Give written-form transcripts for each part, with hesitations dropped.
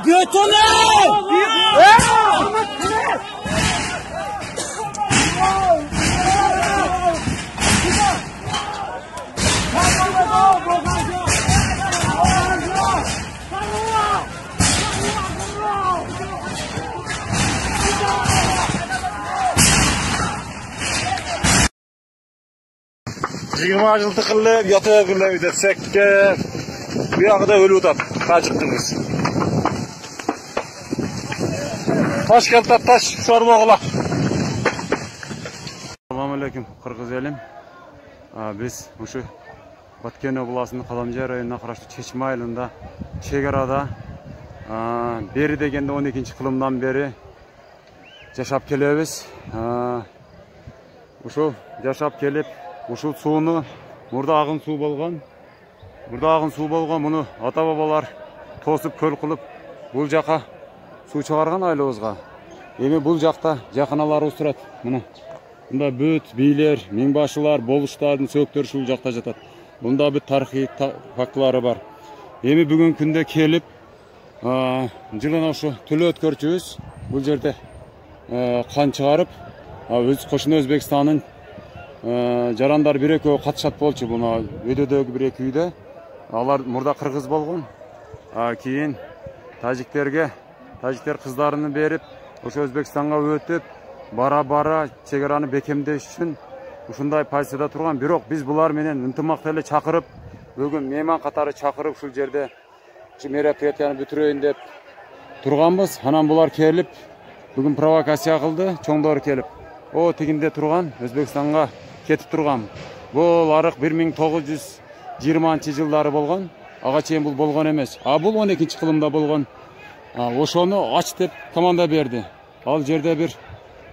Biyotonu! Yigirma yıl tıkılıb, yatağa qılıb desek ki, bu yağı da ölü utat, tacıktınız. Taş keltat taş, şorba oğlak. Assalamualaikum, Qırgız elim. Biz şu Batkent oblasının Qalamjay rayonuna qarashlı Çeşme ayılında, chegarada beri degende 12 qılımdan beri yaşap kelebіз. Uşul yaşap kelip, ушул сууну мурда агын суу болгон, муну ата бабалар тосуп көл кылып бул жака суу чыгарган айлыбызга. Эми бул жакта жакыналарыбыз турат. Муну мында бүт бийлер, миңбашылар, болуштардын сөктөрү ушул жакта жатат. Мында бүт тарыхый фактылары бар. Эми бүгүнкү күндө келип жылына ушу төлө өткөрчүбүз бул жерде кан чыгарып, өз кошуна Өзбекстандын жарандар бир экөө катышат болчу буна өйдөдөгү бир эки үйдө. Алар мурда кыргыз болгон. Кийин тажиктер кыздарыны берип, ошо Өзбекстанга өтүп, бара-бара чегараны бекемдеш үчүн ушундай позицияда турган. Бирок биз булар менен ынтымакта эле чакырып, бүгүн мейман катары чакырып ушул жерде ушу мероприятияны бүтүрөйүн деп турганбыз. Анан булар келип, бүгүн провокация кылды, чоңдор келип. О тигинде турган Өзбекстанга кетип турган. Бул арык 1920-жылдары болгон. Ага чейин бул болгон эмес. Бул 12 кылымда болгон. Ошону ач деп команда берди. Ал жерде бир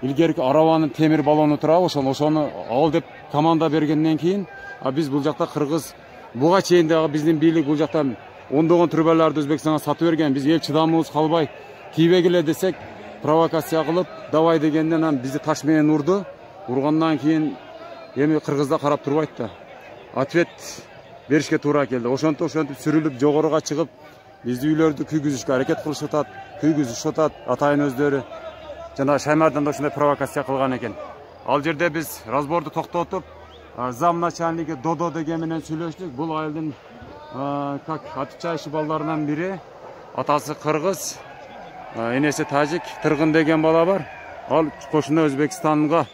илгерки арабанын темир баллону турабы, ошону ал деп команда бергенден кийин, биз бул жакта кыргыз буга чейин дагы биздин бийлик бул жакта ондогон түрбөлөрдү Өзбекстанга сатып берген. Биз эл чыдамыбыз калбай тийбегиле десек, провокация кылып, давай дегенден бизди таш менен урду. Ургандан кийин эми кыргызда карап турбайт да. Ответ беришке туура келди. Ошентип сүрүлүп жогоруга чыгып, бизди үйлөрдү күйгүзүшкө аракет кылышып атат, атайын өздөрү. Жана Шаймардан да ушундай провокация кылган экен. Ал жерде биз разборду токтотуп, зам начальниги Додо деген менен сүйлөштүк. Бул айылдын атчайшы балдарынан бири, атасы кыргыз, энеси тажик, Тыргын деген бала бар. Ал кошуна Өзбекстанга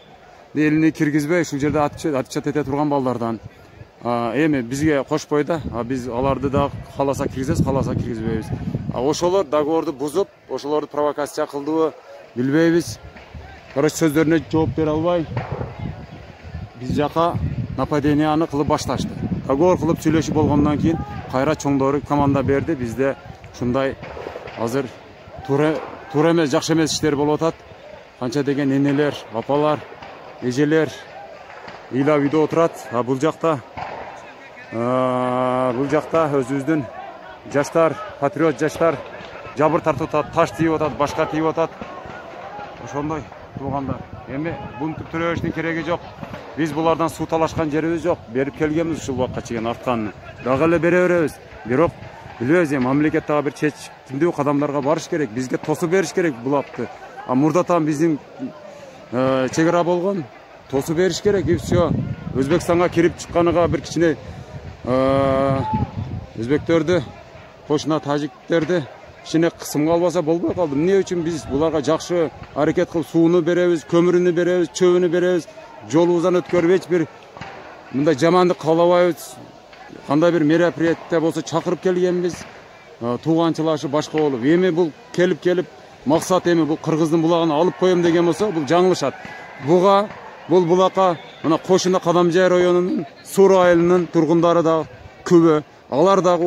элине киргизбей ушул жерде атчат эте турган балдардан. Эми бизге кошпой да, биз аларды да кааласа киргизебиз, кааласа киргизбейбиз. Ошолор договорду бузуп, ошолорду провокация кылдыбы билбейбиз. Короче, сөздөрүнө жооп бере албай, биз жака нападенияны кылып башташты. Договор кылып сүйлөшүп болгондон кийин кайра чоңдору команда берди. Бизде ушундай азыр туура эмес, жакшы эмес иштер болуп атат. Канча деген энелер, апалар, эжелер ыйлап үйдө отурат. Бул жакта өзүбүздүн жаштар, патриот жаштар жабыр тартып атат, таш тийип атат, башка тийип атат. Ошондой туугандар. Эми буну түптөрөбүштүн кереги жок. Биз булардан суу талашкан жерибиз жок. Берип келгенбиз ушул убакка чейин артканын. Дагы эле бере беребиз. Бирок билбейбиз, мамлекет дагы бир чечимдүү кадамдарга барыш керек. Бизге тосуп бериш керек булакты. Мурда там биздин чегара болгон, тосуп бериш керек. И все. Өзбекстанга кирип чыкканыга бир кичине өзбектөрдү, кошуна тажиктерди кичине кысымга албаса болбой калды. Эмне үчүн биз буларга жакшы аракет кылып сууну беребиз, көмүрүнү беребиз, чөбүнү беребиз, жолубуздан өткөрүп эч бир мындай жамандык каалабайбыз. Кандай бир мероприятия болсо чакырып келгенбиз, тууганчылашы башка болуп. Эми бул келип максат эми бул кыргыздын булагын алып коем деген болсо, бул жаңылышат. Буга, бул булакка мына кошуна Кадамжай районунун Суура айылынын тургундары да көбө. Алар дагы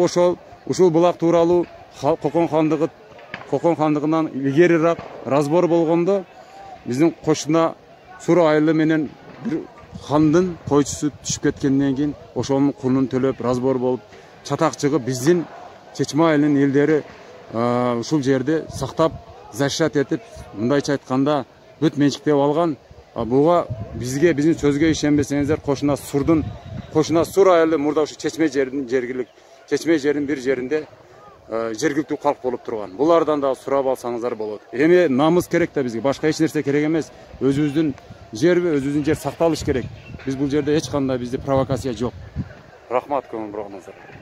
ушул булак тууралуу Кокон хандыгынан илгерираак разбор болгондо биздин кошуна Суура айылы менен бир хандын койчусу түшүп кеткенден кийин ошонун кунун төлөп разбор болуп чатак чыгып биздин Чечме айылынын элдери ушул жерде сактап защищать этип, мындайча айтканда бүт менчиктеп алган. Буга бизге биздин сөзгө ишенбесеңиздер, кошуна Суура айылы мурда ушу Чечме жердин бир жеринде жергиликтүү калк болуп турган. Булардан да сурап алсаңыздар болот. Эми намыс керек да бизге, башка эч нерсе керек эмес. Өзүбүздүн өзүбүздүн жер сакталыш керек. Биз бул жерде эч кандай провокация жок. Рахмат көңүл бурганыңыздарга.